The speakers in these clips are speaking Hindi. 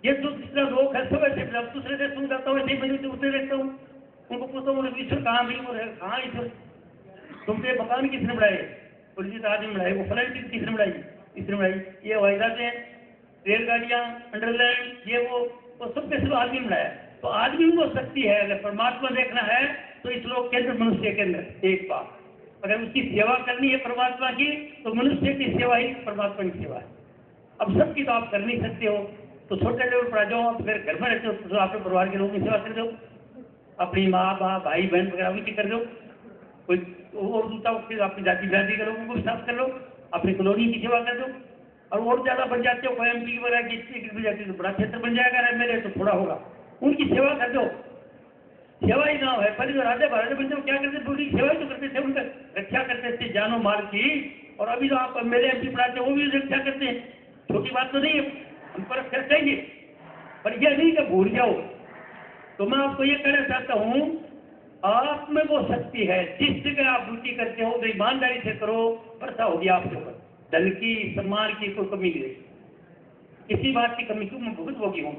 ये जो जितना लोग है सब ऐसे, जब दूसरे देश में जाता हूँ ऐसे ही मैं उतरे देखता हूँ, उनको पूछता हूँ ईश्वर कहाँ भी, वो कहाँ ईश्वर, तुमसे मकान किसने बनाए, पुलिस आदमी बनाए, वो फलानी चीज किसने बनाई, इसने बनाई, ये हवाई जहाजें, रेलगाड़ियाँ, अंडरलैंड, ये वो सब के सब आदमी बनाया। तो आदमी में वो शक्ति है। अगर परमात्मा देखना है तो इस लोक के अंदर, मनुष्य के अंदर एक बात, अगर उसकी सेवा करनी है परमात्मा की, तो मनुष्य की सेवा ही परमात्मा की सेवा है। अब सबकी तो आप कर नहीं सकते हो, तो छोटे लेवल पर आ जाओ, आप फिर घर में रहते हो तो अपने परिवार के लोगों की सेवा कर दो, अपनी माँ बाप भाई बहन वगैरह उनकी कर दो, कोई और दूसरा फिर अपनी जाति जाति के लोगों को भी साफ कर लो, अपनी कॉलोनी की सेवा कर दो। और ज़्यादा बन जाते हो, कोई एमपी वगैरह की जाती है तो बड़ा क्षेत्र बन जाएगा, मेरे तो थोड़ा होगा, उनकी सेवा कर दो। सेवा ही नाम है। पहले जो राजा महाराजा बन जाओ क्या करते थे, उनकी सेवा ही तो करते थे, उनका रक्षा करते थे जानो माल की। और अभी जो आप मेरे एमपी पढ़ाते वो भी रक्षा करते हैं, छोटी बात तो नहीं है, हम पर कर चाहिए, पर यह नहीं कि भूल जाओ। तो मैं आपको ये कहना चाहता हूँ, आप में वो शक्ति है, जिस जगह आप ड्यूटी करते हो तो ईमानदारी से करो, वर्षा होगी आपके ऊपर, धन की सम्मान की कोई कमी नहीं रहेगी, किसी बात की कमी क्यों मैं भुगत होगी हूँ।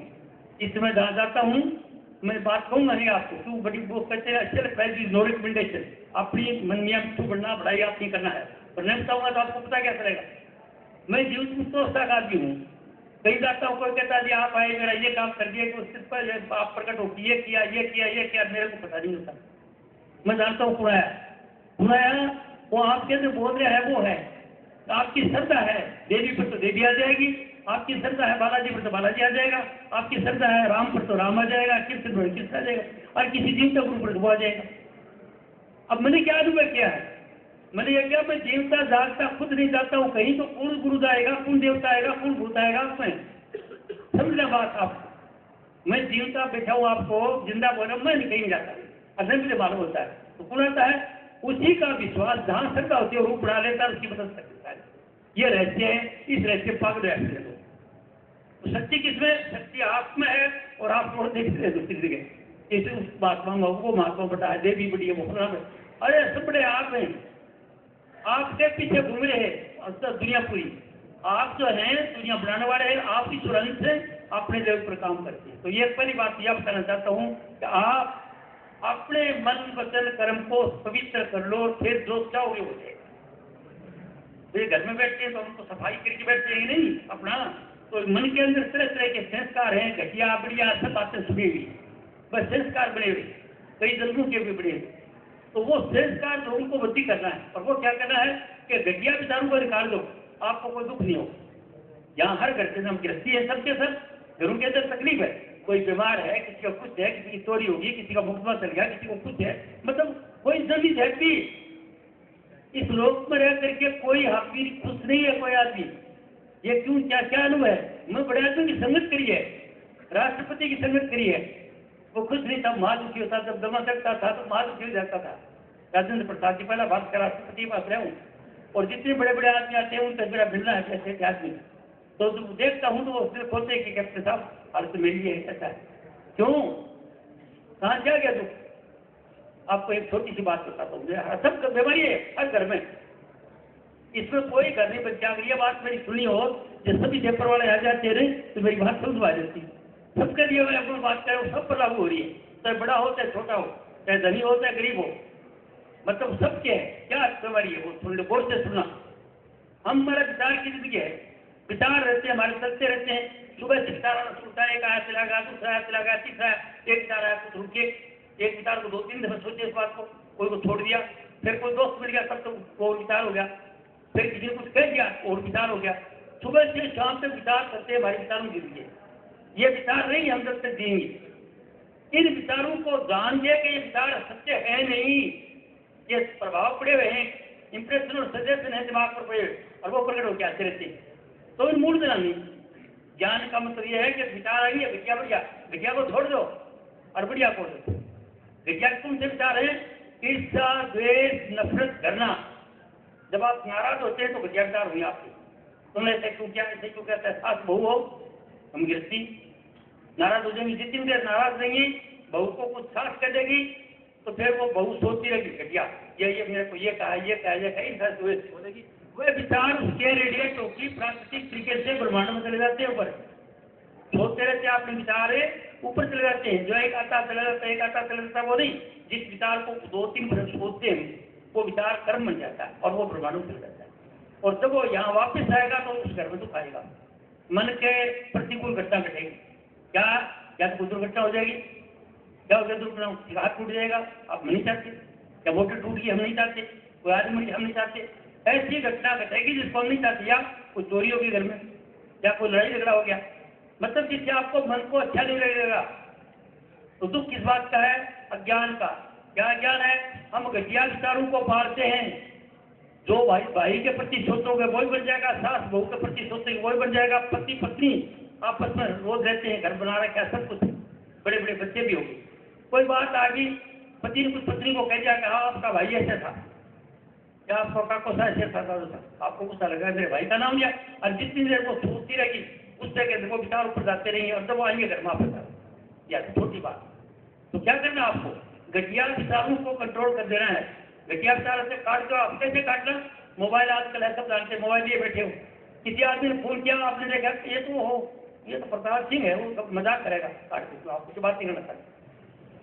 इससे मैं जाता हूँ, मैं बात कहूँगा नहीं आपको, क्यों बड़ी वो कहते हैं अच्छे लगता है नो रिकमेंडेशन, अपनी मन में क्यों बढ़ना बढ़ाई आप नहीं करना है, पर नहीं बताऊँगा तो आपको पता क्या चलेगा। मैं जीवित मुक्तवस्था का आदमी हूँ, कहीं जाता हूँ, कोई कहता है आप आए मेरा ये काम कर दिया, उस पर आप प्रकट हो ये किया ये किया ये किया, मेरे को पता नहीं होता। मैं जानता हूँ पुराया पुराया वो आपके अंदर बोल रहा है, वो है आपकी श्रद्धा है, देवी पर तो देवी आ जाएगी, आपकी श्रद्धा है बालाजी पर तो बालाजी आ जाएगा, आपकी श्रद्धा है राम पर तो राम आ जाएगा, कृष्ण पर कृष्ण आ जाएगा, और किसी जीवता गुरु पर वो आ जाएगा। अब मैंने क्या अनुभव किया है, मैंने ये क्या, मैं जीवता जागता खुद नहीं जाता हूँ कहीं, तो कौन गुरु जाएगा, कौन देवता आएगा, कौन भूत आएगा, उसमें समझना बात आपको। मैं जीवता बैठा हूँ, आपको जिंदा बोल रहा हूँ, मैं नहीं कहीं जाता, अगर मुझे मालूम होता है तो कौन आता है, उसी का विश्वास जहां श्रद्धा होती है रूप बना लेता है, उसकी मदद सकता है। ये रहस्य है, इस रहस्य पागल रहस्य है। तो शक्ति किसमें, शक्ति आप में है, और आप और देखते हैं दूसरी जगह, जैसे उस महात्मा वो महात्मा बता है, देवी बड़ी है, वो खराब है, अरे सब बड़े आप हैं, आपके पीछे घूम रहे हैं और सब दुनिया पूरी, आप जो हैं दुनिया बनाने वाले हैं, आप ही तुरंत से अपने लेवल पर काम करते हैं। तो ये पहली बात यह बताना चाहता हूँ कि आप अपने मन वचन कर्म को पवित्र कर लो, फिर जो चाहोगे हो जाएगा। तो ये घर में बैठते हैं तो हमको सफाई करके बैठते हैं नहीं अपना, तो मन के अंदर तरह तरह के संस्कार हैं, घटिया बढ़िया सब बातें सुनी हुई, बस संस्कार बने हुए, कई जन्मों के भी बने हुए। तो वो संस्कार जो उनको वृद्धि करना है, और वो क्या करना है कि घटिया विचारों को निकाल दो, आपको कोई दुख नहीं हो। यहाँ हर घर के हम गृहस्थी है, सबके सब घरों के अंदर तकलीफ है, कोई बीमार है, किसी का कुछ है, किसी की चोरी होगी, किसी का मुकदमा चल गया, किसी को कुछ है, मतलब कोई जमी हैप्पी इस लोक में रह करके कोई हैप्पी खुश नहीं है कोई आदमी। ये क्यों, क्या क्या अनुभव है, मैं बड़े आदमी की संगत करी है, राष्ट्रपति की संगत करी है, वो खुश नहीं था, महादुखी होता, जब दमा सकता था तो महादुखी हो जाता था। राजेंद्र प्रसाद जी पहला भारत का राष्ट्रपति पास रहा हूँ, और जितने बड़े बड़े आदमी आते हैं उनसे मेरा मिलना है ऐसे आदमी, तो देखता हूँ तो वो सिर्फ होते हैं कि कैप्टन साहब हालत मेरी है, ऐसा है क्यों, कहाँ क्या गया तू। आपको एक छोटी सी बात बताता हूँ, सब बीमारी है हर घर में, इसमें कोई घर नहीं बच्चा। अगर ये बात मेरी सुनी हो, जब सभी पेपर वाले आ जाते रहे तो मेरी बात समझ जाती, सबके लिए मैं अपनी बात करें, सब पर लागू हो रही है, चाहे बड़ा हो चाहे छोटा हो, चाहे धनी हो चाहे गरीब हो, मतलब सबके है क्या बीमारी है वो सुन लो, गौर से सुनना। हम हमारा विचार की जिंदगी है, विचार रहते हैं हमारे, चलते रहते हैं, सुबह से विचार आना शुरू होता है, एक आया चला गया, दूसरा आया चला गया, तीसरा एक विचार आया कुछ रुके, एक विचार को 2-3 दफा सोचे इस बात को, कोई को छोड़ दिया, फिर कोई दोस्त मिल गया तब तो वो विचार हो गया, फिर किसी ने कुछ कह दिया और विचार हो गया। सुबह से शाम तक विचार करते हैं, हमारे विचारों की जिंदगी, ये विचार नहीं हम जब तक देंगे। इन विचारों को जानिए कि ये विचार सत्य है नहीं, ये प्रभाव पड़े हुए हैं, इंप्रेशन और सजेशन है दिमाग पर पड़े, और वो प्रकट होकर आते रहते हैं। तो इन मूल देना नहीं, ज्ञान का मतलब यह है कि विचार आई है, विद्या बढ़िया, विद्या को छोड़ दो और बढ़िया को दो। विद्या कौन से विचार है, ईर्ष्या द्वेष नफरत करना। जब आप नाराज होते हैं तो विद्या विचार हुई आपकी, तुमने ऐसे क्यों किया, ऐसे क्यों कहता है, सास बहू हो, हम गृहस्थी नाराज हो जाएंगे, जितनी देर नाराज रहेंगी बहू को कुछ सास कह देगी तो फिर वो बहू सोचती रहेगी घटिया, ये मेरे को ये कहा, ये कहा, ये कहा, बोलेगी, वह विचार उसके रेडिएट होकर प्राकृतिक तरीके से ब्रह्मांड में चले जाते हैं ऊपर। सोचते रहते हैं, अपने विचार ऊपर चले जाते हैं, जो एक आता चला जाता है, एक आता चला जाता है, वो नहीं, जिस विचार को 2-3 वर्ष सोचते हैं वो विचार कर्म बन जाता है और वो ब्रह्मांड चल जाता है। और जब वो यहाँ वापस आएगा तो उस घर में दुख आएगा, मन के प्रतिकूल घटना घटेगी। क्या या तो कोई दुर्घटना हो जाएगी, क्या हो गया दुर्घटना, हाथ टूट जाएगा, आप नहीं चाहते, या मोटर टूट गई हम नहीं चाहते, कोई आदमी हम नहीं चाहते, ऐसी घटना घटेगी जिसको हम नहीं चाहते, या कोई चोरी होगी घर में, या कोई लड़ाई झगड़ा हो गया, मतलब जिससे आपको मन को अच्छा नहीं लगेगा। तो दुख किस बात का है? अज्ञान का। क्या अज्ञान है? हम घटिया विचारों को पालते हैं। जो भाई भाई के प्रति सोचोगे वही बन जाएगा, सास बहू के प्रति सोचोगे वही बन जाएगा, पति पत्नी आपस में रोज रहते हैं, घर बना रखा है, सब कुछ, बड़े बड़े बच्चे भी होंगे। कोई बात आ गई, पति ने कुछ पत्नी को कह दिया कि हाँ आपका भाई ऐसा था, क्या आपका काको सा ऐसे था, आपको गुस्सा लगा, मेरे भाई का नाम लिया, और जितनी देर वो सोचती रहेगी उस जगह देखो विचार ऊपर जाते रहेंगे, और जब वो आएंगे घर में आप बता, या छोटी बात। तो क्या करना आपको? घटिया विचारों को कंट्रोल कर देना है। घटिया विचार से काट दो। आप कैसे काटना? मोबाइल आजकल है, सब जानते हैं, मोबाइल लिए बैठे हो, किसी आदमी ने फोन किया, आपने देखा ये तो हो, ये तो प्रताप सिंह है, वो मजाक करेगा, काट देते हो, आप कुछ बात नहीं करना चाहिए,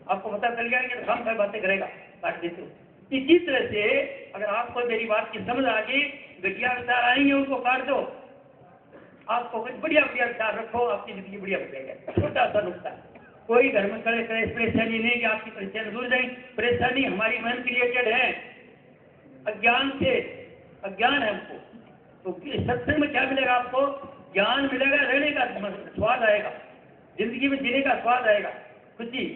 आपको पता चल गया कि हम क्या बातें करेगा, काट देते हो। इसी तरह से अगर आपको मेरी बात की समझ आ गई, घटिया विचार आएंगे उनको काट दो, आपको कुछ बढ़िया बढ़िया विचार रखो, आपकी जिंदगी बढ़िया बन जाएगी। छोटा सा नुकता, कोई घर में खड़े खड़े परेशानी नहीं कि आपकी परेशानी दूर जाएगी। परेशानी हमारी मन क्रिएटेड है, अज्ञान से, अज्ञान है हमको। तो सत्संग में क्या मिलेगा आपको? ज्ञान मिलेगा, रहने का स्वाद आएगा, जिंदगी में जीने का स्वाद आएगा, खुशी।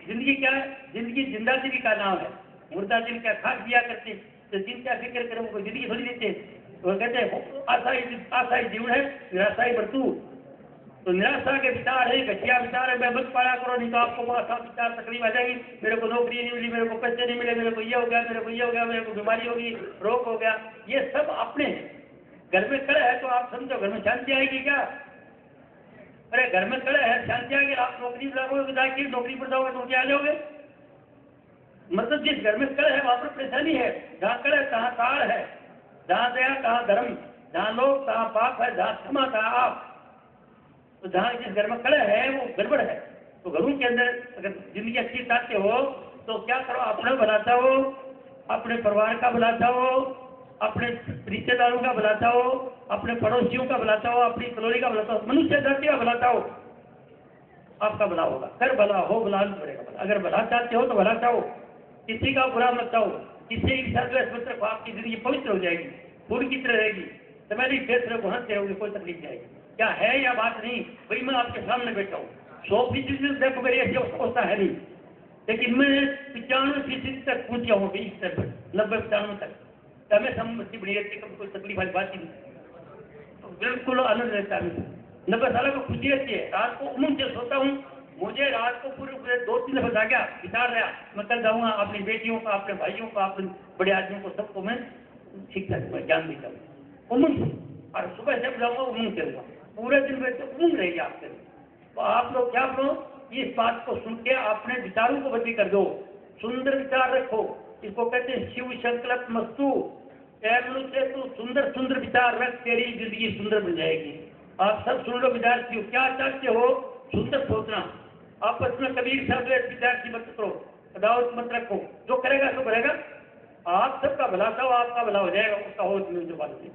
जिंदगी क्या है? जिंदगी जिंदा दिली का नाम है। मुर्दा दिल क्या खाक दिया करते, तो जिन क्या फिक्र करें उनको जिंदगी थोड़ी देते। तो कहते हैं आशाई जीवन है, निराशाई बरतू। तो निराशा के विचार है, घटिया विचार है, मैं मत पाया करो, नहीं तो आपको बहुत सा विचार तकलीफ आ जाएगी, मेरे को नौकरी नहीं मिली, मेरे को पैसे नहीं मिले, मेरे को ये हो गया, मेरे को ये हो गया, मेरे को बीमारी होगी, रोग हो गया, ये सब अपने घर में खड़े है। तो आप समझो घर में शांति आएगी क्या? अरे घर में खड़े है, शांति आएगी, आप नौकरी पर जाओगे, नौकरी पर जाओगे तो क्या लोगे? मतलब जिस घर में खड़े है वहां पर परेशानी है, जहाँ खड़े तहाँ काल है, जहाँ दया तहाँ धर्म, जहाँ लोग तहाँ पाप है, जहाँ क्षमा तहाँ आप। तो जहाँ जिस घर में खड़े है वो गड़बड़ है। तो घरों के अंदर अगर जिंदगी अच्छी चाहते हो तो क्या करो? अपना भला चाहो, अपने परिवार का भला चाहो, अपने रिश्तेदारों का भला चाहो, अपने पड़ोसियों का भला चाहो, अपनी कलोनी का भला चाहो, मनुष्य जाति का भला चाहो, आपका भला होगा। कर भला हो, भला पड़ेगा भला। अगर भला चाहते हो तो भला चाहो, किसी का बुरा मत चाहो, किसी के साथ मत रखो, आपकी जिंदगी पवित्र हो जाएगी, फूल की तरह रहेगी, तुम्हारी फेस रखो, हंसते रहोगे, कोई तकलीफ नहीं आएगी। क्या है या बात नहीं? भाई मैं आपके सामने बैठा हूँ, 100% देखो मेरी ऐसी अवस्था है नहीं, लेकिन मैं 95% तक पहुंचा हूँ, 20 तक, 90-95 तक, हमें समझती बड़ी रहती, कभी कोई तकलीफ वाली बात ही नहीं, तो बिल्कुल आनंद रहता है। 90 सालों को खुशी रहती है। रात को उमंग से सोता हूँ, मुझे रात को पूरे 2-3 दफा जागा विचार रहा, मैं कल जाऊँगा अपनी बेटियों का, अपने भाइयों का, अपने बड़े आदमियों को, सबको मैं शिक्षा दूंगा, ज्ञान देता हूँ उमंग से। और सुबह जब जाऊँगा उमंग करूँगा, पूरे दिन में तो उमंग रहेगी आपके। तो आप लोग क्या करो, इस बात को सुन के अपने विचारों को बदली कर दो, सुंदर विचार रखो। इसको कहते हैं शिव संकल्प मस्तु। से तू सुंदर सुंदर विचार रख, तेरी जिंदगी सुंदर बन जाएगी। आप सब सुन लो विद्यार्थियों, क्या चाहते हो? सुंदर सोचना। आपस में कबीर साहब विद्यार्थी मत करो, अदावत मत रखो, जो करेगा तो करेगा, आप सबका भला चाहो, आपका भला हो जाएगा, उसका हो जो बात नहीं।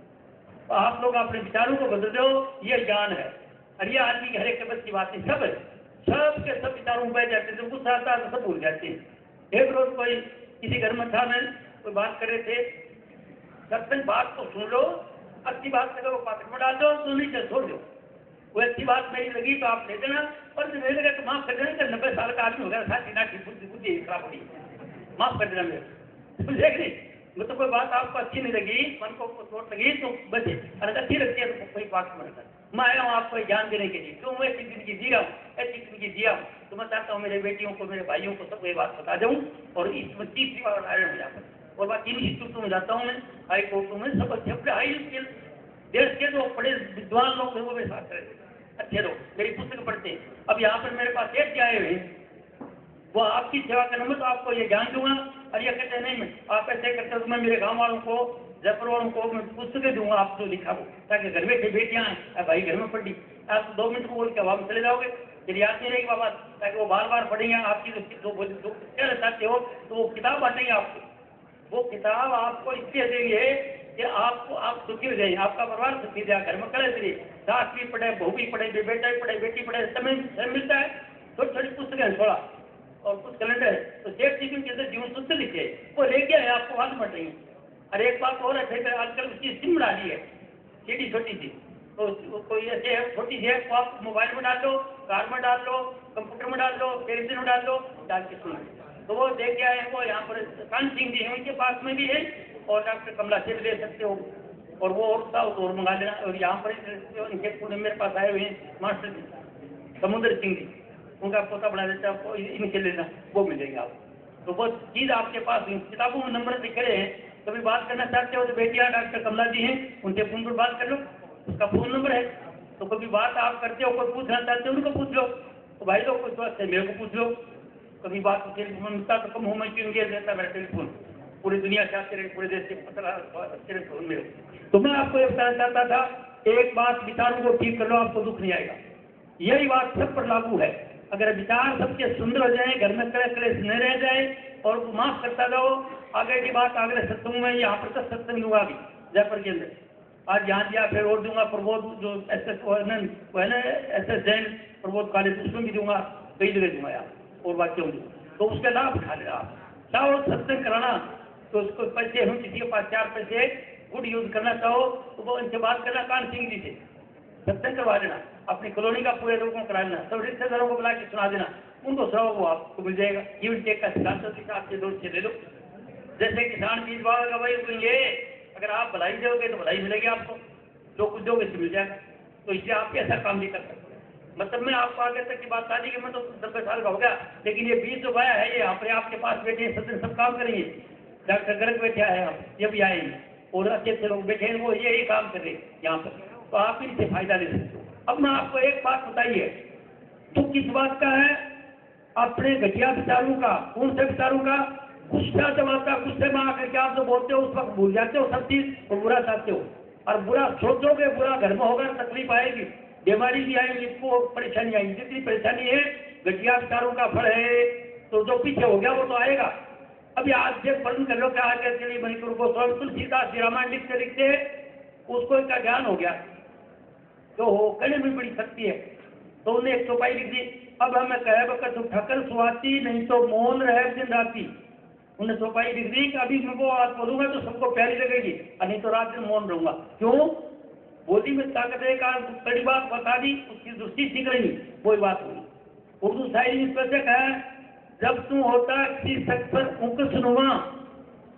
तो आप लोग अपने विचारों को बदल दो, ये ज्ञान है। और ये आदमी की हर एक बस की बातें सब है, सबके सब विचारों में बह जाते हैं, जब गुस्सा आता है तो सब भूल जाते हैं। एक रोज कोई किसी घर में था, मैं कोई बात कर रहे थे, सत्संग बात को सुन लो, अच्छी बात लगे वो पात्र में डाल दो, तो नहीं छोड़ दो। वो अच्छी बात मेरी लगी तो आप ले देना, और नहीं लगा तो माफ कर देना। 90 साल का आदमी होगा, साथी नाटी बुद्धि खराब होगी, माफ कर देना मेरे, देख नहीं मतलब कोई बात आपको अच्छी नहीं लगी, मन को चोट लगी तो बचे, अगर अच्छी लगती है तो कोई बात समझ कर। मैं आया हूँ आपको ज्ञान देने के लिए, क्यों मैं ऐसी जिंदगी जी रहा हूँ, ऐसी जिंदगी जिया हूँ, तो मैं चाहता हूँ मेरे बेटियों को, मेरे भाइयों को सबको ये बात बता दूँ। और इसमें तीसरी बार आया हूँ यहाँ पर, और बात इंस्टीट्यूट में जाता हूँ मैं, हाई कोर्टों में, सब अच्छे अपने हाई स्किल देश के जो बड़े विद्वान लोग हैं वो मेरे साथ रहते हैं, अच्छे लोग मेरी पुस्तक पढ़ते हैं। अब यहाँ पर मेरे पास एक आए हुए हैं, वो आपकी सेवा करने में तो आपको ये ज्ञान दूंगा, और ये कहते हैं नहीं मैं आप ऐसे करते हो तो मैं मेरे गांव वालों को, जयपुर वालों को मैं पुस्तकें दूंगा, आप जो लिखा हो, ताकि घर बैठे बेटियां भाई घर में पढ़ी, आप 2 मिनट को बोल के हवा में चले जाओगे, फिर याद नहीं रहेगी बाबा, ताकि वो बार बार पढ़ेंगे आपकी जो कहना चाहते हो, तो वो किताब बांटेंगे आपको। वो किताब आपको इसलिए देंगे कि आपको आप सुखी हो जाइए, आपका परिवार सुखी हो जाए, घर में कले चलिए, सास भी पढ़े, बहू भी पढ़े, बेटा भी पढ़े, बेटी पढ़े, समय मिलता है। छोटी छोटी पुस्तकें थोड़ा और कुछ कैलेंडर है, तो सेठ जी के अंदर जीवन सूत्र लिखे वो लेके आए, आपको बात बढ़ रही है। और एक बात और है, आजकल उसकी सिम डाली है सीधी छोटी सी, तो कोई ऐसे छोटी सी है, तो आप मोबाइल में डाल लो, कार में डाल लो, कंप्यूटर में डाल लो, टेलीविजन में डाल लो, डाल के सुनो। तो वो देख के आए, वो यहाँ पर कान सिंह जी है, उनके पास में भी है, और डॉक्टर कमला से भी ले सकते हो, और वो और मंगा लेना। और यहाँ पर इनके पुणे मेरे पास आए हुए हैं मास्टर समुद्र सिंह जी, उनका पोता बना देता है, इनके लेना, वो मिलेंगे आपको। तो वो चीज़ आपके पास किताबों में नंबर लिखे रहे हैं, कभी बात करना चाहते हो तो बेटियाँ डॉक्टर कमला जी हैं, उनसे फोन पर बात कर लो, उसका फोन नंबर है। तो कभी बात आप करते हो, कोई पूछना चाहते हो उनको पूछ लो, तो भाई लोग कुछ बात है मेरे को पूछ लो। कभी बात मिलता तो कम हो, मैं क्यों इंगेज रहता मेरा टेलीफोन, पूरी दुनिया से आते रहे, पूरे देश से पता टेलीफोन में। तो मैं आपको ये बताना चाहता था, एक बात, विचारों को ठीक कर लो, आपको दुख नहीं आएगा। यही बात सब पर लागू है। अगर विचार सबके सुंदर हो जाए, घर में कलेश कलेश न रह जाए, और माफ करता जाओ। आगे की बात अगले सत्संग में, यहाँ पर तो सत्संग दूंगा अभी जयपुर के अंदर, आज यहाँ दिया, फिर और दूंगा प्रबोध जो SS जैन प्रबोध कॉलेज, उसमें भी दूंगा, कई जगह दूंगा यार, और बाकियों में। तो उसका लाभ उठा लेना आप, चाहो सत्संग कराना तो उसको पैसे हम किसी के पास 4 पैसे गुड यूज करना चाहो तो वो इनसे बात करना, कान सिंह जी से सत्संग करवा देना, अपनी कॉलोनी का पूरे लोगों को करा देना, सब रिश्तेदारों को बुला के सुना देना, उनको सुनाओ, वो आपको मिल जाएगा। गिव टेक का सिद्धांत आपके दोस्त से ले लो। जैसे किसान बीज बोएगा वही उगेंगे, अगर आप भलाई दोगे तो भलाई मिलेगी आपको, जो कुछ दोगे तो मिल जाएगा। तो इसलिए आप ऐसा काम नहीं कर सकते। मतलब मैं आपको आगे तक की बात शादी की, मैं तो 90 साल का हो गया, लेकिन ये बीज जो बोया है, ये यहाँ पर आपके पास बैठे सब काम करेंगे। डॉक्टर गर्ग बैठा है, ये भी आएंगे, और अच्छे अच्छे लोग बैठे हैं, वो यही काम कर रहे हैं यहाँ पर, तो आप इनसे फायदा ले सकते हो। अब मैं आपको एक बात बताइए, तो किस बात का है? अपने घटिया विचारों का। कौन से विचारों का? गुस्सा जब आता है, गुस्से में आकर के आप जो बोलते हो उस वक्त भूल जाते हो सब चीज, और बुरा चाहते हो, और बुरा सोचोगे, बुरा घर में होगा, तकलीफ आएगी, बीमारी भी आएगी, इसको परेशानी आएगी। जितनी परेशानी है घटिया विचारों का फल है, तो जो पीछे हो गया वो तो आएगा। अभी आज से बंद कर लो कि आगे चलिए मणिपुर को तुलसीदास जी रामायण लिखते लिखते उसको इसका ज्ञान हो गया, तो हो कड़े में बड़ी शक्ति है, तो उन्हें एक चौपाई लिख दी। अब हमें कहे बकर ठकर सुहाती, नहीं तो मौन रहे दिन राती। उन्हें चौपाई लिख दी कि अभी मैं वो आज बोलूंगा तो सबको प्यारी लगेगी, और नहीं तो रात दिन मौन रहूंगा। क्यों? बोली में ताकत है, कड़ी बात बता दी, उसकी दृष्टि सीख रही, वही बात हुई। उर्दू शायरी इस पर से कहा, जब तू होता किसी शख्स पर उंक सुनुआ,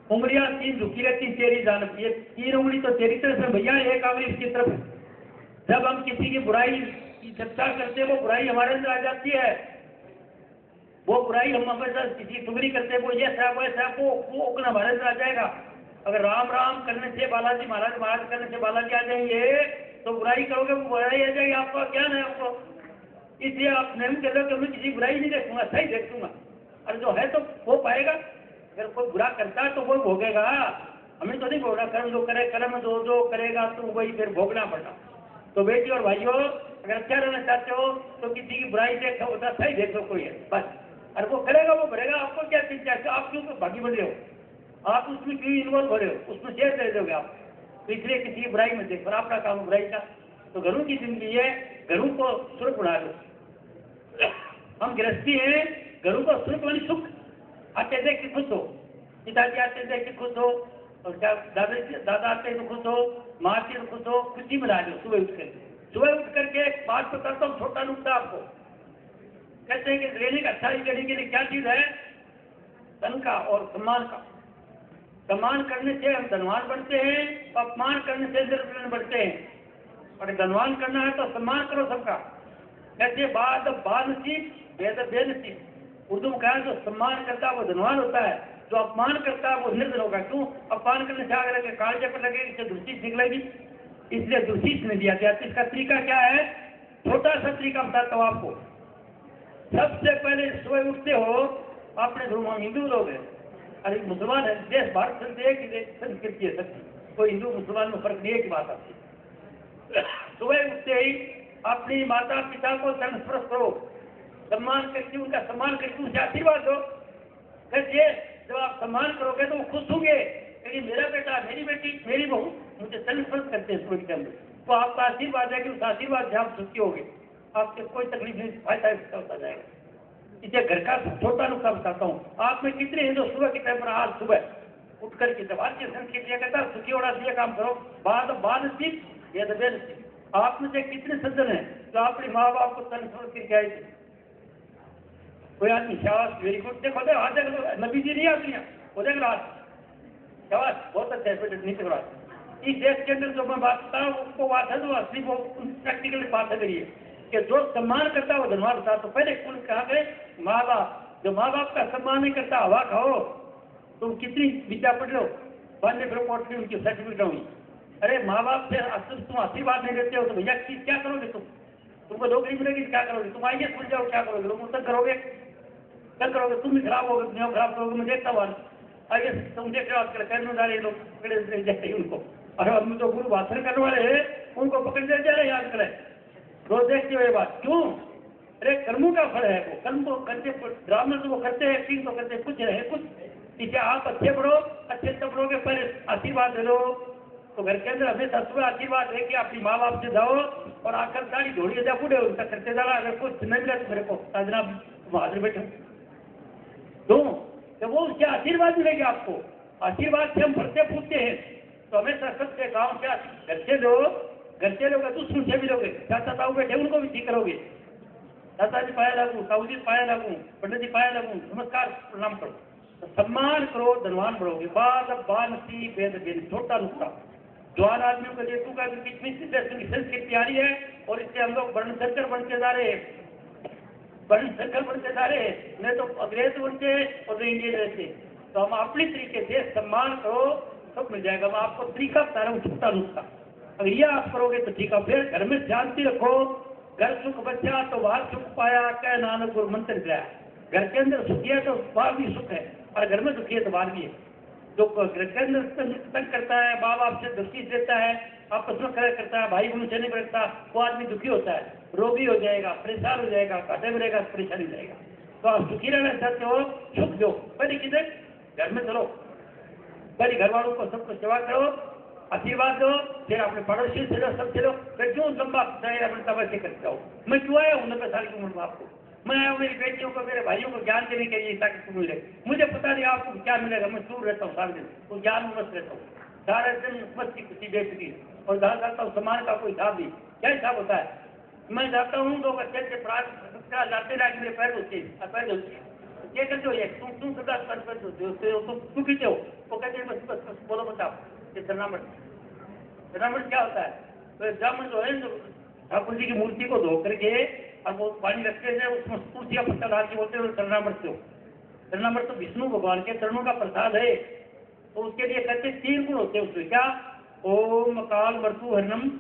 उंगलियां 3 झुकी रहती तेरी जानब। ये 3 उंगली तो तेरी तरफ है भैया, एक आंगली इसकी तरफ है। जब हम किसी की बुराई की चर्चा करते हैं, वो बुराई हमारे अंदर आ जाती है, वो बुराई हम हमारे साथ किसी टुगरी करते हैं, वो ये साहब वैसा, वो हमारे अंदर आ जाएगा। अगर राम राम करने से बालाजी महाराज, महाराज करने से बालाजी आ जाएंगे, तो बुराई करोगे वो बुराई आ जाएगी। आपका ज्ञान है आपको, इसलिए आप नियम कर लो कि मैं किसी बुराई नहीं देखूंगा, सही देखूंगा, और जो है तो वो पाएगा। अगर कोई बुरा करता है तो वो भोगेगा, हमें तो नहीं भोगना। कर्म जो करे, कर्म जो करेगा तो वही फिर भोगना पड़ता। तो बेटी और भाइयों, अगर अच्छा रहना चाहते हो तो किसी की बुराई देखो, होता सही देखो कोई है बस, और वो करेगा वो भरेगा। आपको क्या चिंता है? आप क्यों भागी बन रहे हो? आप उसमें क्यों इन्वॉल्व हो रहे हो? उसमें शेयर दे दोगे आप, तो इसलिए किसी की बुराई में देखो, आपका काम बुराई का। तो घरों की जिंदगी है, घरों को सुख बना लो। हम गृहस्थी हैं, घरों को सुख मानी सुख, आते देख के खुश हो, पिताजी आते देख के खुश हो, और दादा आते तो खुश हो, माँ आते तो खुश हो, खुशी बना लो। सुबह उठ करके एक बात तो करता हूँ, छोटा नुकता आपको कहते हैं कि लेने का अच्छाई करने के लिए क्या चीज है? धन का और सम्मान का। सम्मान करने से हम धनवान बनते हैं, अपमान करने से दरिद्र बनते हैं। और धनवान करना है तो सम्मान करो सबका। कहते बाद नसीब बेद बेनसीब। उर्दू में कहा जो सम्मान करता है वो धनवान होता है, जो अपमान करता है वो निर्धन होगा। क्यों? अपमान करने से आगे लगे, कागजे पर लगे, इससे दूसरी सीख लेगी, इसलिए दूसरी ने दिया गया। इसका तरीका क्या है? छोटा सा तरीका बताता हूँ आपको। सबसे पहले सुबह उठते हो, अपने धर्म हम हिंदू लोग हैं, अरे मुसलमान है, देश भारत संस्कृति है सबकी, कोई हिंदू मुसलमान में फर्क नहीं है की बात आती है। सुबह उठते ही अपनी माता पिता को चरण स्पर्श करो, सम्मान करके उनका सम्मान करके उनसे आशीर्वाद दो। कैसे? जब आप सम्मान करोगे तो वो खुश होंगे कि मेरा बेटा, मेरी बेटी, मेरी बहू मुझे चरण स्पर्श करते हैं सूरज के अंदर, तो आपका आशीर्वाद है कि उस आशीर्वाद से आप सुखी होगे, आपसे कोई तकलीफ नहीं, फायदा होता जाएगा। इसे घर का छोटा नुस्खा बताता हूँ। आप में कितने हैं जो सुबह के टाइम पर आज सुबह उठ करके भारतीय संस्कृति कहता है सुखी होना चाहिए, काम करो, बाद सिर्फ ये दबेल। आप में से कितने सज्जन हैं जो अपने माँ बाप को चरण स्पर्श करके आए थे? कोई आदमी? शाबाश, वेरी गुड। देखो देखो आज देख, नबी जी नहीं आती हैं, वो देख रहा, शाबाश, बहुत अच्छा है, नहीं देख रहा। इस देश के अंदर जो मैं बात करता हूँ उसको बात है, तो असली वो प्रैक्टिकल बात है मेरी कि जो सम्मान करता है वो धनवान होता है। तो पहले कुल कहा गए माँ बाप, जो माँ बाप का सम्मान नहीं करता, हवा खाओ, तुम कितनी विद्या पढ़ लो, बाद में फिर कोर्ट में उनकी सर्टिफिकेट होगी। अरे माँ बाप से तुम आशीर्वाद नहीं देते हो तो भैया क्या करोगे तुम? तुमको नौकरी मिलेगी क्या करोगे? तुम आइए खुल जाओ, क्या करोगे? लोग तक करोगे, क्या करोगे? तुम भी खराब होगे, दुनिया खराब करोगे। मैं देखता हूँ आइए, तुम देख रहे हो कर्मचारी लोग पकड़े जाते उनको, और हम जो गुरु भाषण करने वाले हैं उनको पकड़ दे जा रहे, याद करें रोज देखते हुए बात। क्यों? अरे कर्मों का फल है वो, कर्म को करते, ब्राह्मण तो वो करते हैं, सिंह तो करते, कुछ रहे कुछ। इसे आप अच्छे बढ़ो, अच्छे तब बढ़ोगे, पर आशीर्वाद दे दो। तो घर के अंदर हमेशा सुबह आशीर्वाद लेके अपनी माँ बाप से जाओ और आकर दाढ़ी धोड़ी जा बूढ़े उनका करते जाना। अगर कुछ नहीं मिला तो मेरे को साजना हाजिर बैठे दो, तो वो उससे आशीर्वाद मिलेगी आपको। आशीर्वाद से हम फलते फूटते हैं, तो हमेशा सबसे गाँव क्या घर से लो, घर से लोगे, दूसरों से भी लोगे, चाचा ताऊ बैठे उनको भी ठीक करोगे, दादा जी पाया लागू, ताऊ जी पाया लागू, पंडित जी पाया लागू, नमस्कार प्रणाम करो, तो सम्मान करो, धनवान बढ़ोगे। बानसी वेद बेन, छोटा नुस्खा जवान आदमियों को देखू का कितनी संस्कृति आ रही है, और इससे हम लोग वर्ण संकर बनते जा रहे हैं, वर्ण संकर बनते जा रहे हैं, नहीं तो अंग्रेज बनते और नहीं इंडियन रहते। तो हम अपनी तरीके से सम्मान करो, सब मिल जाएगा। मैं आपको तरीका बता रहा हूँ, छोटा नुस्खा, अगर ये आप करोगे तो ठीक है। फिर घर में शांति रखो, घर सुख बचा तो बाहर सुख पाया, कह नानक गुरु मंत्र गया। घर के अंदर सुखी है तो बाहर भी सुख है, और घर में दुखी है तो बाहर भी है। जो घर के अंदर तंग करता है, माँ बाप से दृष्टि देता है, आपस में कलह करता है, भाई बहन से नहीं बैठता, वो आदमी दुखी होता है, रोगी हो जाएगा, परेशान हो जाएगा, घाटे में रहेगा, परेशानी हो जाएगा। तो आप सुखी रहना चाहते हो, सुख दो, पहले किधर घर में चलो, पहले घर वालों को सबको सेवा करो, आशीर्वाद दो, फिर अपने पड़ोसी से लो, सब चलो। फिर क्यों लंबा दायरा बनता वैसे करते जाओ। मैं क्यों आया हूँ 90 साल की उम्र में आपको? मैं आया हूँ मेरी बेटियों को, मेरे भाइयों को ज्ञान देने के लिए, ताकि तुम मिले। मुझे पता नहीं आपको क्या मिलेगा, मैं दूर रहता हूँ सारे दिन, तो ज्ञान में मस्त रहता हूँ सारे दिन, मस्त की खुशी बेचती, और जहाँ जाता हूँ सम्मान का कोई हिसाब नहीं। क्या हिसाब होता है? मैं जाता हूँ, लोग अच्छे अच्छे पढ़ा जाते ना कि मेरे पैर होते हैं, पैर होते हैं, क्या करते हो ये, तुम सदा पैर होते हो, तुम पीते हो, वो कहते हैं बस बोलो बताओ ये शरणामृत। शरणामृत क्या होता है? तो ब्राह्मण जो है, ठाकुर जी की मूर्ति को धो करके और वो पानी रखते हैं, उसमें तुलसी का पत्ता डाल के बोलते हैं शरणामृत हो। शरणामृत तो विष्णु भगवान के चरणों का प्रसाद है, तो उसके लिए कहते 3 गुण होते हैं उसमें। क्या? ओम अकाल मृत्यु हरणम,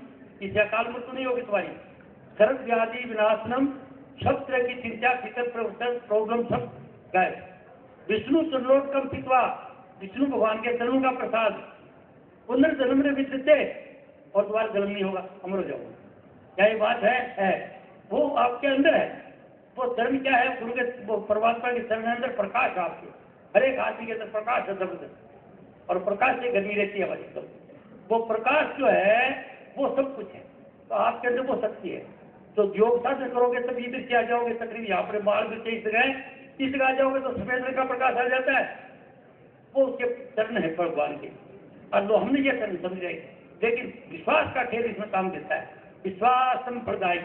इससे अकाल मृत्यु नहीं होगी तुम्हारी, सर्व व्याधि विनाशनम, सब तरह की चिंता फिक्र प्रॉब्लम सब गायब, विष्णु चरणोत्तम पित्वा, विष्णु भगवान के चरणों का प्रसाद, पुनर्जन्म में विद्यते, और दोबारा जन्म नहीं होगा, अमर हो जाओगे। क्या ये बात है? वो आपके अंदर है। वो धर्म क्या है? गुरु के, वो परमात्मा के चरण के अंदर प्रकाश है आपके, हर एक आदमी के अंदर प्रकाश है जबरदस्त, और प्रकाश से गर्मी रहती है हमारी सब। वो प्रकाश जो है वो सब कुछ है, तो आपके अंदर वो शक्ति है। तो योग साधन करोगे तब इधर से आ जाओगे, तकरीबन यहाँ पर बाल भी इस जगह आ जाओगे तो सफेद रंग का प्रकाश आ जाता है, वो उसके चरण है भगवान के। और तो हमने ये समझ रहे, लेकिन विश्वास का खेल इसमें काम देता है। विश्वास संप्रदाय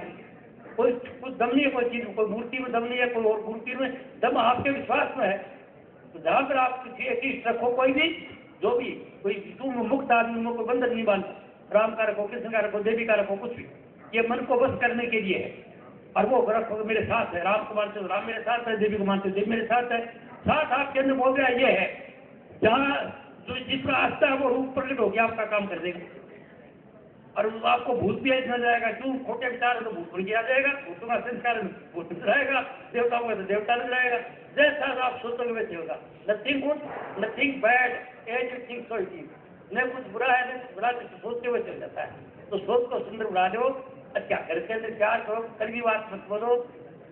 कोई कुछ दम नहीं है, कोई चीज, कोई मूर्ति में दम नहीं है, कोई और मूर्ति में दम आपके विश्वास में है। तो जहां पर आप किसी एक रखो, कोई भी जो भी कोई मुक्त आदमी को बंधन नहीं बांधता, राम का रखो, कृष्ण का रखो, देवी का रखो, कुछ भी, ये मन को बस करने के लिए है। और वो रखो मेरे साथ है, राम को मानते हो राम मेरे साथ है, देवी को मानते हो देवी मेरे साथ है, साथ आपके अंदर बोल रहा ये है। जहाँ जो जिसका आस्था है वो रूप प्रकट हो गया, आपका काम कर देगा। और आपको भूत भी ऐसा जाएगा, क्यों? खोटे विचार है तो भूत बढ़ आ जाएगा, भूतों का संस्कार भूत रहेगा, देवताओं का तो देवता नहीं रहेगा। जैसा आप सोचोगे वैसे होगा। Nothing good, nothing bad, as you think so it is. न कुछ बुरा है, न बुरा सोचते हुए चल जाता है। तो सोच को सुंदर बना दो, अच्छा, घर के अंदर प्यार करो, कड़वी बात मत बोलो,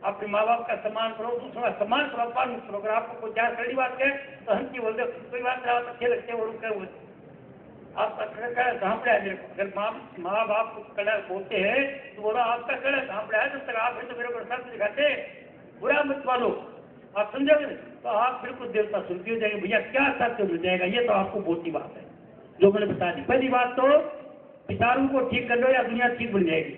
अपने माँ बाप का सम्मान करो, दूसरों का सम्मान करो, अपमान मत करो। अगर आपको कोई चार कड़वी बात कहे तो हम की बोलते कोई बात नहीं, अच्छे लगते हैं और आपका कड़ा कहाँ पड़ा है? अगर माँ बाप को कड़ा बोलते हैं तो बोला आपका कड़ा कहाँ पड़ा है? जब तक आप है तो मेरे को साथ दिखाते, बुरा मत मानो, आप समझोगे तो आप बिल्कुल देवता सुनती हो जाएंगे। भैया क्या सत्य मिल जाएगा? ये तो आपको बहुत ही बात है जो मैंने बता दी। पहली बात तो विचारों को ठीक कर लो या दुनिया ठीक बन जाएगी।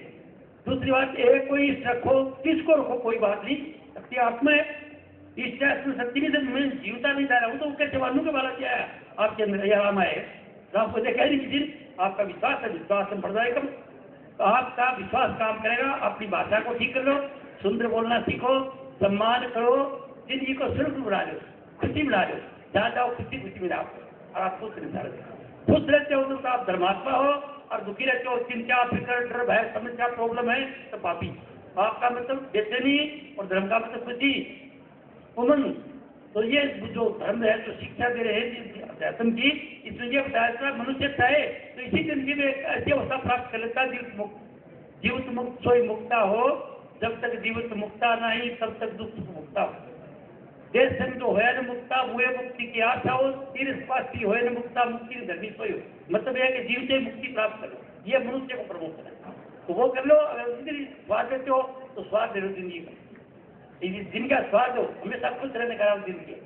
दूसरी बात, एक कोई इष्ट रखो, किसको रखो कोई बात नहीं, शक्ति आप में इष्ट है, शक्ति नहीं, मैं जीवता नहीं जा रहा हूँ तो कैसे मानू के वाला क्या है आपके अंदर? यह राम है, राम को देखा नहीं किसी दिन, आपका विश्वास है, विश्वास से बढ़ जाएगा तो आपका विश्वास काम करेगा। अपनी भाषा को ठीक कर लो, सुंदर बोलना सीखो, सम्मान करो, जिंदगी को सुरक्षित बना लो, खुशी बना लो, जहाँ जाओ खुशी खुशी मिला आपको और आप खुश रहते हो तो आप धर्मात्मा हो, और दुखी रहते हो, चिंता फिक्र डर भय समस्या प्रॉब्लम है तो पापी। आपका मतलब बेचैनी और धर्म का मतलब खुशी उमंग। तो ये जो धर्म है जो शिक्षा दे रहे हैं अध्यात्म की, इसमें ये बताया मनुष्य चाहे तो इसी जिंदगी में एक ऐसी अवस्था प्राप्त कर लेता जीवित मुक्त सोई मुक्ता हो, जब तक जीवित मुक्ता नहीं तब तक दुख मुक्ता हो। देश जो है न मुक्ता हुए मुक्ति की आशा हो, तीर स्पासी हो न मुक्ता मुक्ति धर्मी सोई हो। मतलब यह है कि जीव से मुक्ति प्राप्त करो, ये मनुष्य को प्रमोशन है, तो वो कर लो। अगर स्वाद देते हो तो स्वाद दे लो जिंदगी का, दिन का स्वाद हो, हमेशा खुश रहने का जिंदगी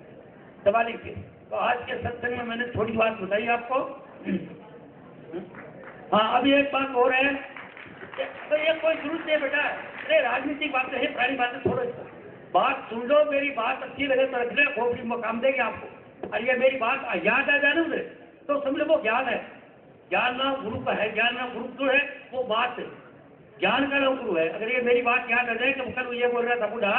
सवाल ही। तो आज के सत्संग में मैंने थोड़ी बात बताई आपको। हाँ, अभी एक बात और है, तो ये कोई जरूरत नहीं बेटा, अरे राजनीतिक बातें है, पुरानी बातें छोड़ो, बात सुन लो, मेरी बात अच्छी लगे तो रखने खोपड़ी मकाम देगी आपको। और ये मेरी बात याद आ जाए ना मुझे तो समझ लो वो ज्ञान है। ज्ञान नाम गुरु का है, ज्ञान नाम गुरु जो है वो बात है, ज्ञान का नाम गुरु है। अगर ये मेरी बात याद आ जाए कि कल ये बोल रहा था बूढ़ा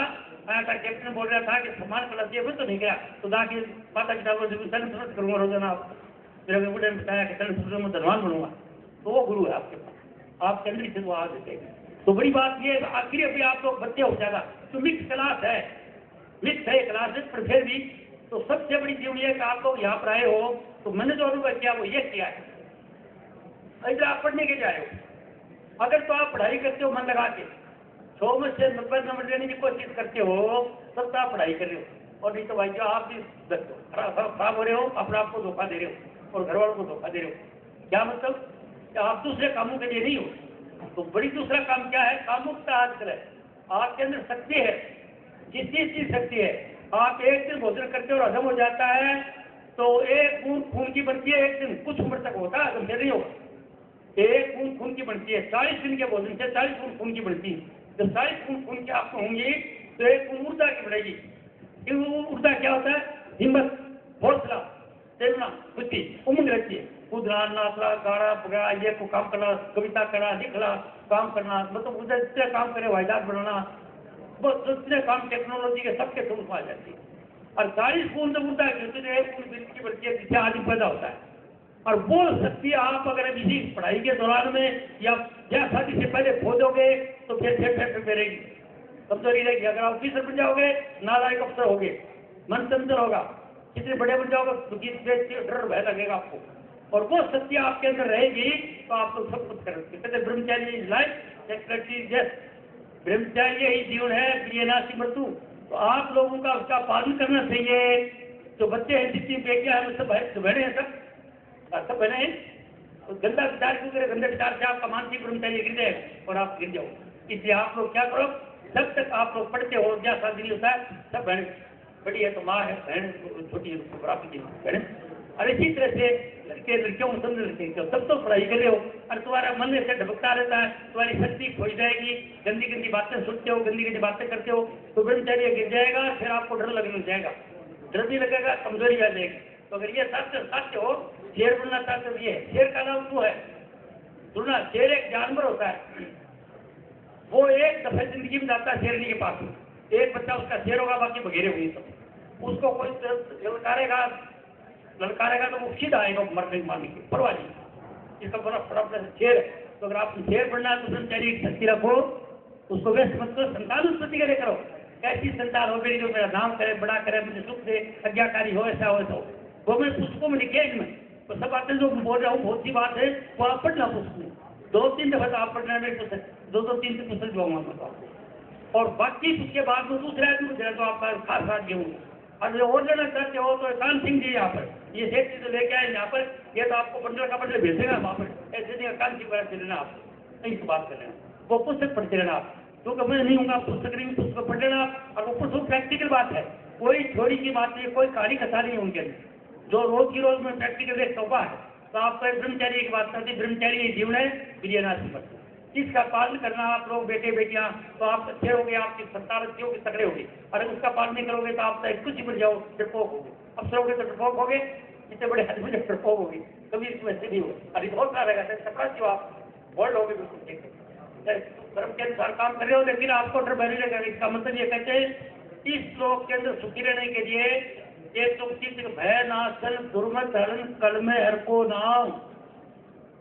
कैप्टन बोल रहा था कि सम्मान प्लस ये तो नहीं गया तो दाखिल माता पिता को सर्वस्व करूंगा रोजाना। मेरे बूढ़े ने बताया कि सर्वस्व में धनवान बनूंगा, तो वो गुरु है आपके पास, आपके अंदर से वो आ देते। तो बड़ी बात ये आखिर अभी आप लोग बच्चे हो जाएगा तो मिक्स क्लास है, मिक्स है क्लास है, पर फिर भी तो सबसे बड़ी चीज ये कि आप लोग यहाँ पर आए हो तो मैंने जो अनुभव किया वो ये किया है, इधर आप पढ़ने के लिए आए हो। अगर तो आप पढ़ाई करते हो मन लगा के, 100 में से 90 नंबर लेने की कोशिश करते हो तब तो आप पढ़ाई कर रहे हो, और नहीं तो भाई जो आप भी खराब हो रहे हो, अपने आप को धोखा दे रहे हो और घर वालों को धोखा दे रहे हो। क्या मतलब कि आप दूसरे कामों के लिए नहीं हो। तो बड़ी दूसरा काम क्या है? कामुकता आजकल है, आपके अंदर शक्ति है, जिस चीज की शक्ति है। आप एक दिन भोजन करते हो और हजम हो जाता है तो एक बूंद खून की बनती है, एक दिन कुछ उम्र तक होता है, हजम नहीं होगा। एक बूंद खून की बनती है, 40 दिन के भोजन से 40 बूंद खून की बनती है। जब 40 बूंद खून की आपको होंगी तो एक बूंद ऊर्जा की बढ़ेगी। ऊर्जा क्या होता है? हिम्मत, हौसला, प्रेरणा, बुद्धि, उमंग रहती है। कूदना, नाचना, गाना बगा, ये को काम करना, कविता करना, लिखना, काम करना, मतलब उधर जितने काम करे वायदात बनाना, बस जितने काम टेक्नोलॉजी के सबके थ्रू आ जाती है। और 40 बूंद ऊर्जा की एक बूंद की बढ़ती है, जिससे आदमी पैदा होता है। और वो शक्ति आप अगर इसी पढ़ाई के दौरान में या शादी से पहले खो दोगे तो फिर रहेगी, कमजोरी रहेगी। अगर आप ऑफिसर बन जाओगे, नालायक अफसर होगे, मन चंचल होगा, कितने बड़े बन जाओगे तो डर भय लगेगा आपको, और वो शक्ति आपके अंदर रहेगी तो आप लोग सब कुछ करेंगे। कहते ब्रह्मचारी लाइफ ब्रह्मचार्य ही जीवन है, प्रिय नासी मृत्यु। तो आप लोगों का उसका पालन करना चाहिए। जो बच्चे हैं, जितनी बेटियां हैं, सब बहने हैं, सब बहने हैं, तो गंदा विचार क्यों करे? गंदे विचार से आपका मानसिक ब्रह्मचार्य गिर जाएगा और आप गिर जाओ। इसलिए आप लोग क्या करो, जब तक आप लोग पढ़ते हो, क्या शादी नहीं होता है, सब बहन बड़ी है तो माँ है, बहन छोटी है तो बराबर की बहन। और इसी तरह से लड़के लड़कियों को समझ लेते हैं, तब तो पढ़ाई कर रहे हो और तुम्हारा मन ऐसे ढबकता रहता है, तुम्हारी शक्ति खो जाएगी, गंदी गंदी बातें सुनते हो, गंदी गंदी बातें करते हो तो ब्रह्मचर्य गिर जाएगा। फिर आपको डर लगने जाएगा, डर भी लगेगा, कमजोरी आ जाएगी। तो अगर ये सत्य हो, शेर बनना चाहते हो, ये शेर का नाम वो है सुनना। शेर एक जानवर होता है, वो एक दफे जिंदगी में जाता है शेरनी के पास, एक बच्चा उसका शेर होगा, बाकी बघेरे होंगे सब। उसको कोई ललकारेगा तो वो सीधा आएगा मरने मारने की परवाह नहीं। इसका बड़ा शेर है। तो अगर आप शेर बनना है तो ब्रह्मचारी की शक्ति रखो, उसको व्यस्त मत करो, संतान उत्पत्ति करे करो। ऐसी संतान हो मेरी जो मेरा नाम करे, बड़ा करे, मुझे सुख दे, आज्ञाकारी हो, ऐसा हो, ऐसा हो। वो मैं पुस्तकों में लिखे इसमें तो सब बातें जो बोल रहा हूँ बहुत सी बात है, वो आप पढ़ना पुस्तक में। 2-3 दफा तो आप पढ़ना नहीं पुस्तक, 2-3 पुस्तक जुआऊंगा मैं आपको, और बाकी उसके बाद में दूसरे आदमी को दे तो आपका खास साथ देऊंगा। और जो और लेना चाहते हो तो कान सिंह जी यहाँ पर ये सेठ चीज लेके आए यहाँ पर, ये तो आपको बंडल का बंडल भेजेगा वहाँ पर, ऐसे नहीं कान सिंह से लेना, आप इस बात कर लेना, वो पुस्तक पढ़ते रहना आप, क्योंकि मैं नहीं हूँ पुस्तक नहीं, पुस्तक पढ़ लेना आप। और वो पुस्तक प्रैक्टिकल बात है, कोई थ्योरी की बात नहीं, कोई कहानी कथा नहीं है उनके अंदर, जो रोज की रोज में प्रैक्टिकल एक तोहफा है। तो आपका ब्रह्मचारी की बात करती, ब्रह्मचारी जीवन है विजयनाथ पर, इसका पालन करना आप लोग बेटे बेटियां, तो आप अच्छे होंगे, आपकी संतान अच्छी होगी, तगड़े होंगे। अरे उसका पालन नहीं करोगे तो आप कुछ ही मिल जाओ, डरपोक होगे, अफसर होगे तो डरपोक होगे, इतने बड़े आदमी जब डरपोक होगी कभी इसमें ऐसे नहीं हो। अरे बहुत सारा रहेगा सपना क्यों आप बोल्ड होगे, बिल्कुल ठीक धर्म के अनुसार काम कर रहे हो, लेकिन आपको डर बहने लगेगा। इसका मतलब ये कहते हैं इस श्लोक के अंदर सुखी रहने के लिए ये तुम चित्त भय नाशन दुर्मत हरण कल में हर को नाम,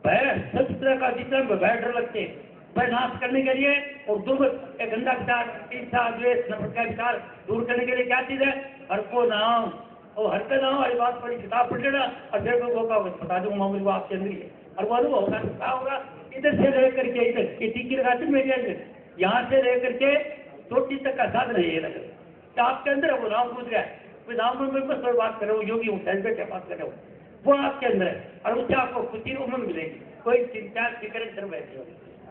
भय सब तरह का जितना भय डर लगते हैं, भय नाश करने के लिए, और दुर्मत एक गंदा विचार, ईर्षा द्वेष नफरत का विचार दूर करने के लिए क्या चीज है, हर को नाम। और हर का नाम वाली बात बड़ी किताब पढ़ लेना और फिर को बता दूंगा मामूली वो आपके अंदर ही है। और वो अनुभव होगा तो क्या होगा, इधर से रह करके इधर ये टीकी लगाते मेरे अंदर, यहाँ से रह करके चोटी तक का साधन है ये लगे तो आपके अंदर है, वो नाम पूछ रहा है, कोई नाम में बस बात कर रहे हो, योगी हूँ बैठे बात कर रहे हो, वो आपके अंदर है, और उससे आपको खुशी उमंग मिलेगी, कोई चिंता फिक्र इधर बैठे हो।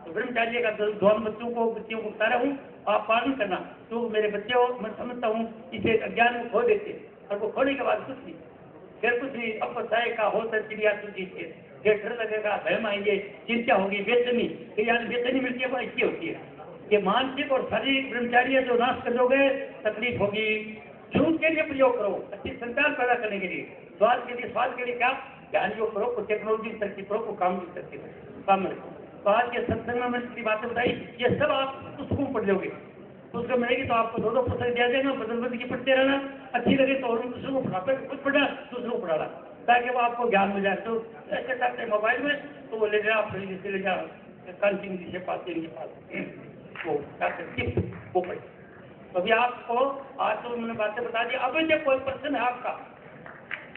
तो ब्रह्मचार्य का दोनों बच्चियों को बता रहा हूँ, आप पालन करना। तो मेरे बच्चे हो, मैं समझता हूँ इसे अज्ञान को खो देते, और वो खोने के बाद कुछ नहीं, फिर कुछ नहीं, अब बताए का हो सर चिड़िया तुझी से फिर डर लगेगा, भय आएंगे, चिंता होगी, बेचैनी, यार बेचैनी मिलती है वो ऐसी होती है कि मानसिक और शारीरिक ब्रह्मचार्य जो नाश कर दोगे तकलीफ होगी। झूठ के लिए प्रयोग करो, अच्छी संतान पैदा करने के लिए, स्वाद के लिए क्या ज्ञान योग करो, को टेक्नोलॉजी की तरक्की करो, को काम की तरक्की करो, काम रखो। तो आज के सत्संग में मैंने बातें बताई, ये सब आप पुस्तकों पढ़ लोगे, पुस्तक मिलेगी तो आपको 2-2 पुस्तक दिया जाएगा, बदल बदल के पढ़ते रहना, अच्छी लगे तो और दूसरों को पढ़ाते, खुद पढ़ना दूसरों को पढ़ाना, ताकि वो आपको ज्ञान मिल जाए। तो ऐसे करते मोबाइल में तो वो ले जाओ, जैसे ले जाओ कान सिंह जी से पास के पास वो वो पढ़े। तो अभी आपको आज तो मैंने बातें बता दी, अब जब कोई प्रश्न है आपका,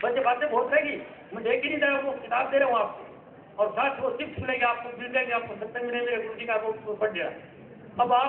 बच्चे बातें बहुत रहेगी, मैं देख ही नहीं रहा, वो किताब दे रहा हूँ आपको, और साथ वो टिप्स मिलेगी आपको, मिल जाएगी आपको, सत्संग में मेरे गुरु जी का वो पढ़ लिया। अब आप